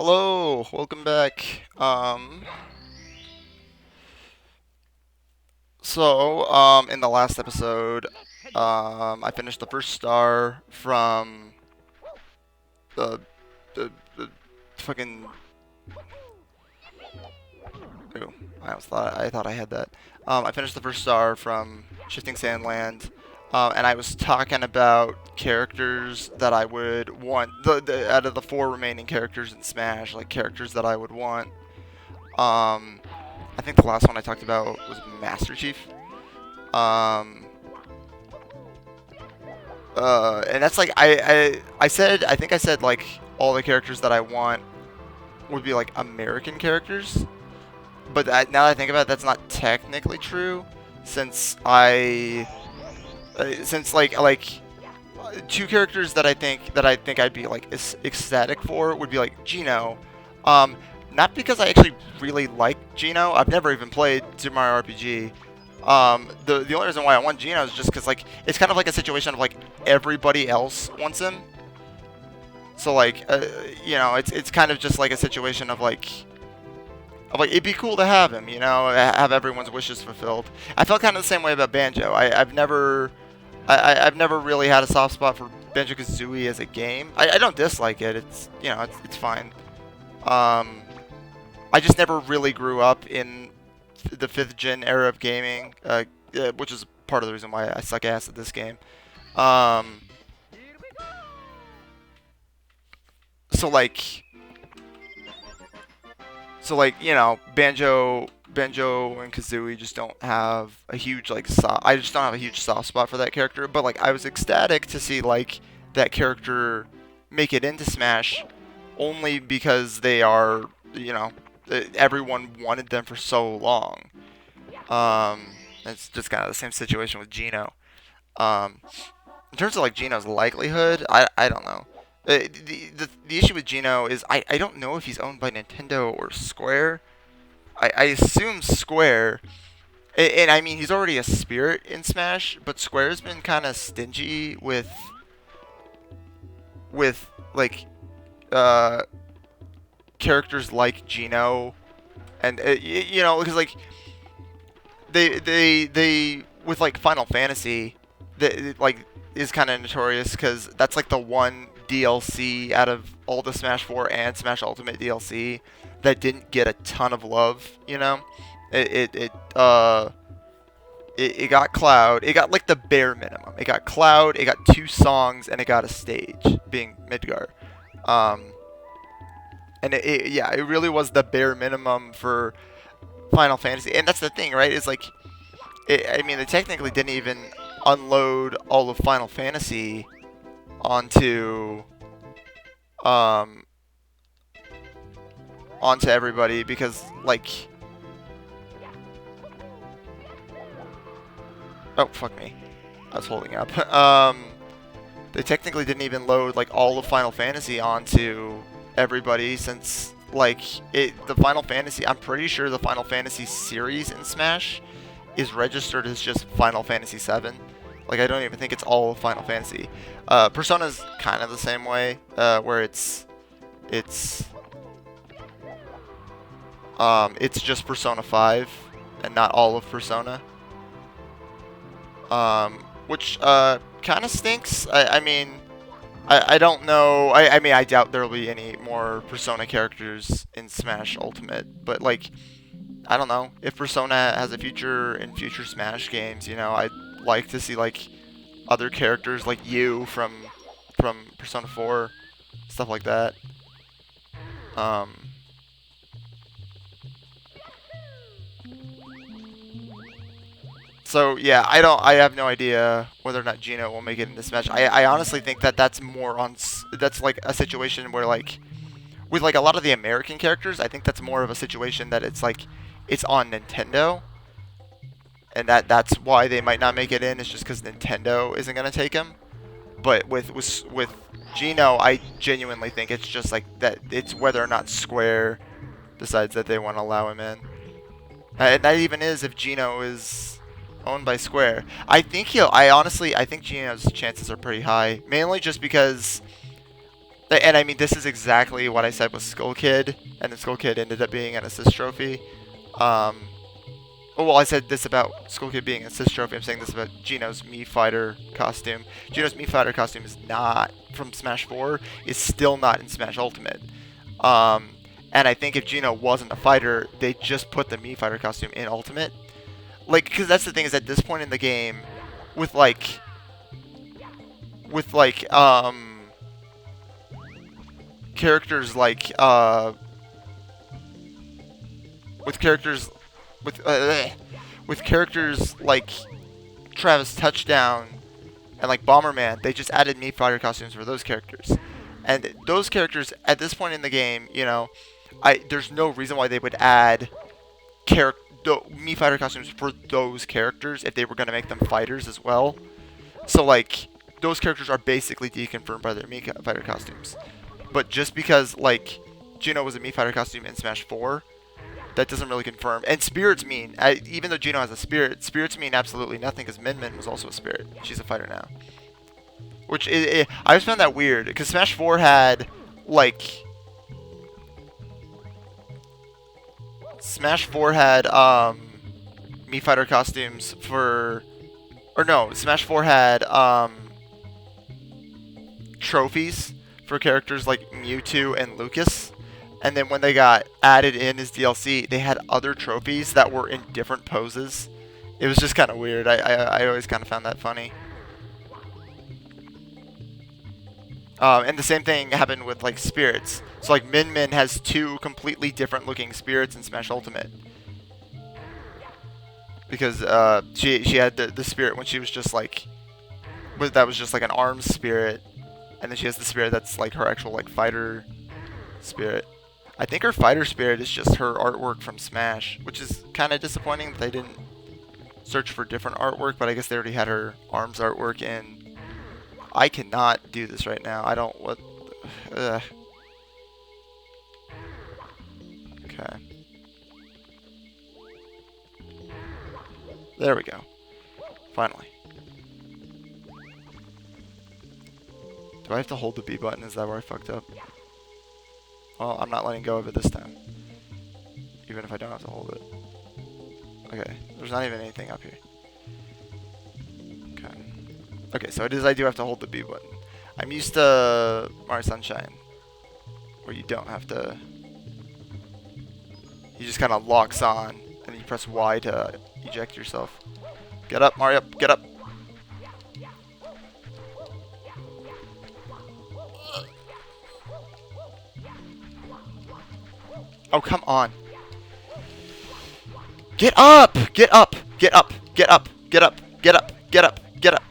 Hello, welcome back. In the last episode, I finished the first star from the the fucking. Ooh, I thought I had that. I finished the first star from Shifting Sandland, and I was talking about characters that I would want. Out of the four remaining characters in Smash, like characters that I would want. Um, I think the last one I talked about was Master Chief. Um, and that's like I think I said like all the characters that I want would be like American characters, but now that I think about it, that's not technically true, since two characters that I think I'd be like ecstatic for would be like Gino, um, not because I actually really like Gino. I've never even played Super Mario RPG. The only reason why I want Gino is just because like it's kind of like a situation of like everybody else wants him. So like it's kind of just like a situation of like it'd be cool to have him, have everyone's wishes fulfilled. I felt kind of the same way about Banjo. I've never really had a soft spot for Banjo Kazooie as a game. I don't dislike it. It's fine. Um, I just never really grew up in the fifth gen era of gaming, which is part of the reason why I suck ass at this game. Um, so like, Banjo and Kazooie just don't have a huge I just don't have a huge soft spot for that character. But like, I was ecstatic to see like that character make it into Smash, only because they are, everyone wanted them for so long. Um, it's just kind of the same situation with Geno. Um, in terms of like Geno's likelihood, I don't know. The issue with Geno is I don't know if he's owned by Nintendo or Square. I assume Square, and I mean he's already a spirit in Smash, but Square's been kind of stingy with like uh characters like Geno, and because like they with like Final Fantasy, like is kind of notorious because that's like the one DLC out of all the Smash 4 and Smash Ultimate DLC that didn't get a ton of love. It it it uh it got Cloud. It got like the bare minimum. It got Cloud. It got two songs, and it got a stage, being Midgar. Um, and yeah, it really was the bare minimum for Final Fantasy. And that's the thing, right? Is like I mean, they technically didn't even unload all of Final Fantasy onto um onto everybody because like, oh fuck me, I was holding up. They technically didn't even load like all of Final Fantasy onto everybody, since like the Final Fantasy, I'm pretty sure the Final Fantasy series in Smash is registered as just Final Fantasy 7. Like, I don't even think it's all of Final Fantasy. Persona's kind of the same way, where it's it's just Persona 5 and not all of Persona. Which kind of stinks. I mean, I don't know. I mean, I doubt there'll be any more Persona characters in Smash Ultimate, but like, I don't know if Persona has a future in future Smash games. I'd like to see like other characters like you from Persona 4, stuff like that. Um, so yeah, I have no idea whether or not Gino will make it in this match. I honestly think that that's more on that's like a situation where like with like a lot of the American characters, I think that's more of a situation that it's like it's on Nintendo, and that's why they might not make it in. It's just because Nintendo isn't gonna take him. But with Gino, I genuinely think it's just like that. It's whether or not Square decides that they want to allow him in. And that even is if Gino is owned by Square. I think I honestly, I think Gino's chances are pretty high, mainly just because And I mean, this is exactly what I said with Skull Kid, and the Skull Kid ended up being an assist trophy. Oh, well, I said this about Skull Kid being an assist trophy. I'm saying this about Geno's Mii Fighter costume. Geno's Mii Fighter costume is not from Smash 4. Is still not in Smash Ultimate. And I think if Geno wasn't a fighter, they just put the Mii Fighter costume in Ultimate. Like, because that's the thing, is at this point in the game, with like, characters like, with characters like Travis Touchdown and like Bomberman, they just added Mii Fighter costumes for those characters. And those characters, at this point in the game, you know, there's no reason why they would add Mii Fighter costumes for those characters if they were going to make them fighters as well. So, like, those characters are basically deconfirmed by their Mii Fighter costumes. But just because, like, Geno was a Mii Fighter costume in Smash 4, that doesn't really confirm. And spirits mean, even though Geno has a spirit, spirits mean absolutely nothing because Min Min was also a spirit. She's a fighter now. Which, I just found that weird, because Smash 4 had, like... Smash 4 had, Mii Fighter costumes for... Or no, Smash 4 had, trophies for characters like Mewtwo and Lucas. And then when they got added in as DLC, they had other trophies that were in different poses. It was just kind of weird. I always kind of found that funny. And the same thing happened with like spirits. So like Min Min has 2 completely different looking spirits in Smash Ultimate. Because she had the spirit when she was just like... that was just like an arms spirit. And then she has the spirit that's like her actual like fighter spirit. I think her fighter spirit is just her artwork from Smash, which is kind of disappointing that they didn't search for different artwork, but I guess they already had her arms artwork in. I cannot do this right now. I don't... What... Okay. There we go. Finally. Do I have to hold the B button? Is that where I fucked up? Well, I'm not letting go of it this time. Even if I don't have to hold it. Okay, there's not even anything up here. Okay. Okay, so I do have to hold the B button. I'm used to Mario Sunshine, where you don't have to... He just kind of locks on, and you press Y to eject yourself. Get up, Mario, get up! Oh, come on. Get up! Get up! Get up! Get up! Get up! Get up! Get up! Get up!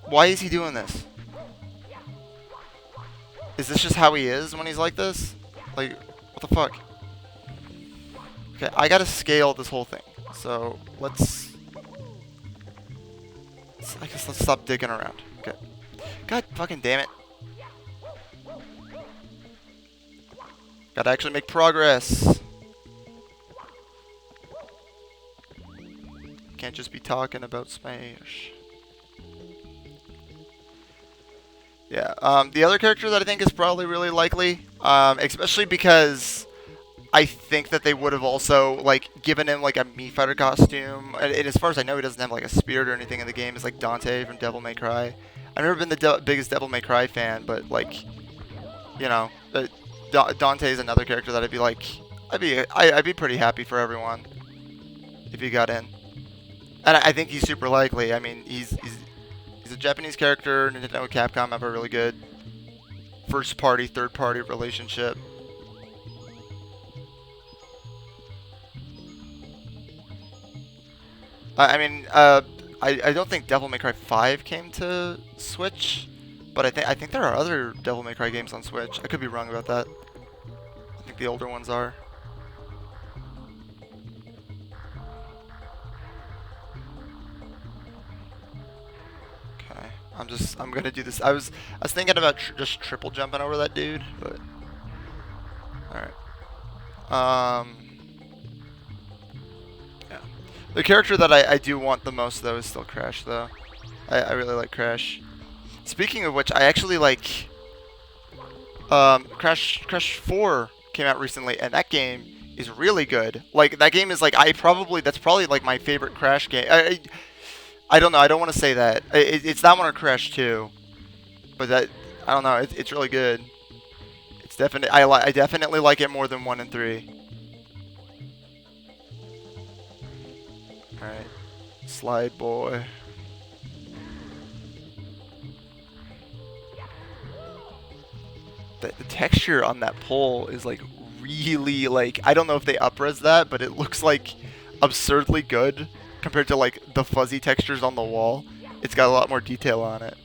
Why is he doing this? Is this just how he is when he's like this? Like, what the fuck? Okay, I gotta scale this whole thing. So, I guess let's stop digging around. Okay. God fucking damn it. Gotta actually make progress. Can't just be talking about Smash. Yeah, the other character that I think is probably really likely, especially because I think that they would have also, like, given him, like, a Mii Fighter costume. And as far as I know, he doesn't have, like, a spirit or anything in the game. It's like Dante from Devil May Cry. I've never been the biggest Devil May Cry fan, but, like, you know, Dante is another character that I'd be like, I'd be pretty happy for everyone if he got in. And I think he's super likely. I mean, he's a Japanese character. Nintendo and Capcom have a really good first-party, third-party relationship. I mean, I don't think Devil May Cry 5 came to Switch, but I think there are other Devil May Cry games on Switch. I could be wrong about that. I think the older ones are. Okay, I'm gonna do this. I was thinking about just triple jumping over that dude, but all right. Yeah. The character that I do want the most though is still Crash though. I really like Crash. Speaking of which, I actually like Crash 4 came out recently, and that game is really good. Like that game is like that's probably like my favorite Crash game. I don't know. I don't want to say that. It's that one or Crash 2, but that I don't know. It's really good. It's definitely I definitely like it more than 1 and 3. All right, slide boy. The texture on that pole is like really like I don't know if they upres that, but it looks like absurdly good compared to like the fuzzy textures on the wall. It's got a lot more detail on it.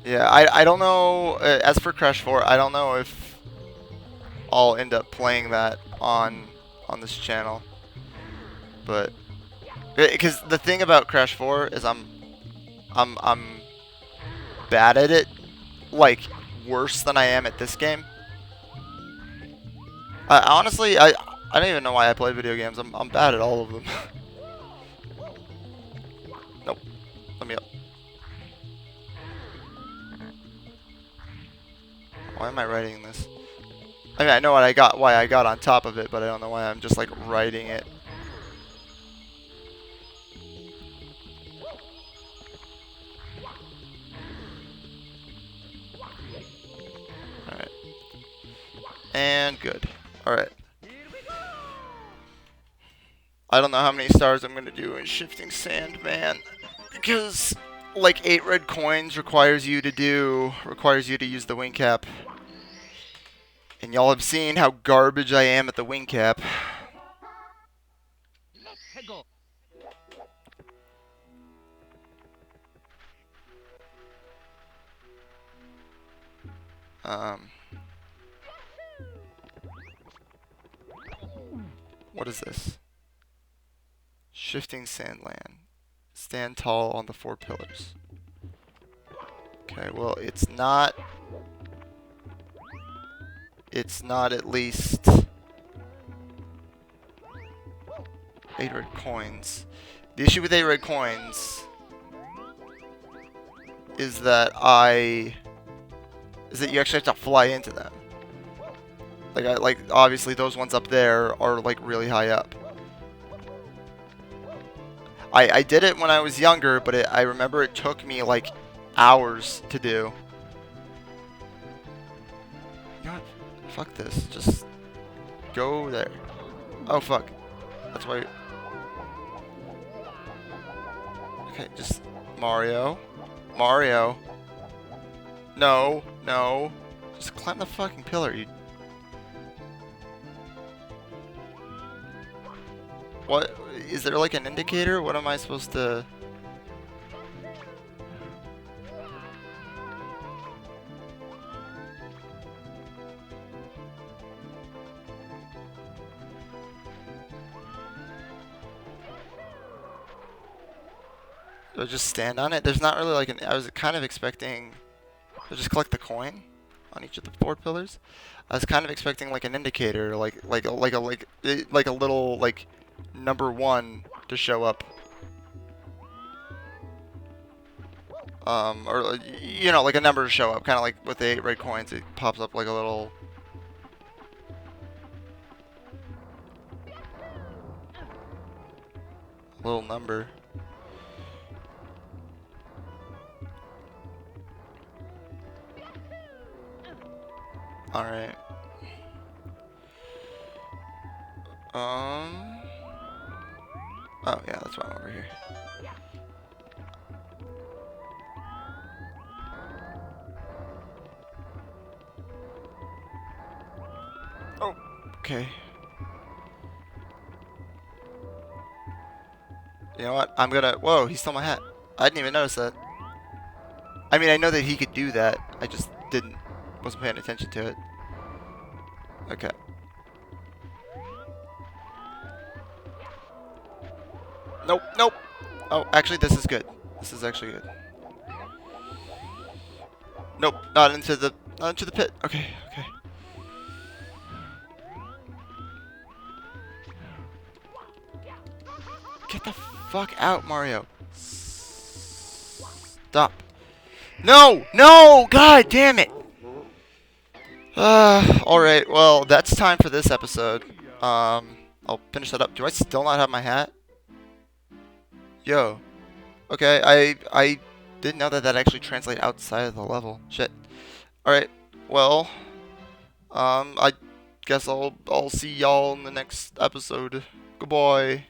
Yeah, I don't know. As for Crash 4, I don't know if I'll end up playing that on this channel, but because the thing about Crash 4 is I'm bad at it, like worse than I am at this game. Honestly, I don't even know why I play video games. I'm bad at all of them. Nope. Let me up. Why am I writing this? I mean, I know why I got on top of it, but I don't know why I'm just like writing it. Alright. And good. Alright. I don't know how many stars I'm gonna do in Shifting Sand, man. Because like 8 red coins requires you to use the wing cap. And y'all have seen how garbage I am at the wing cap. What is this? Shifting Sandland. Stand tall on the 4 pillars. Okay, well, it's not at least 8 red coins. The issue with 8 red coins is that you actually have to fly into them. Like obviously those ones up there are like really high up. I did it when I was younger, but I remember it took me like hours to do. You know what? Fuck this. Just go there. Oh fuck. That's why. Okay, just Mario. Mario. No, no. Just climb the fucking pillar, you. What? Is there like an indicator? What am I supposed to... Do I just stand on it? There's not really like an... I was kind of expecting... to just collect the coin on each of the 4 pillars. I was kind of expecting like an indicator, like a little like number 1 to show up. Or you know, like a number to show up, kind of like with the 8 red coins, it pops up like a little... number. Alright. Oh yeah, that's why I'm over here. Oh, okay. You know what? I'm gonna... Whoa, he stole my hat. I didn't even notice that. I mean, I know that he could do that. I just wasn't paying attention to it. Okay. Nope, nope. Oh, actually, this is good. This is actually good. Nope, not into the pit. Okay, okay. Get the fuck out, Mario. Stop. No! No! God damn it! Alright, well, that's time for this episode. I'll finish that up. Do I still not have my hat? Yo. Okay, I didn't know that actually translates outside of the level. Shit. Alright, well, I guess I'll see y'all in the next episode. Goodbye.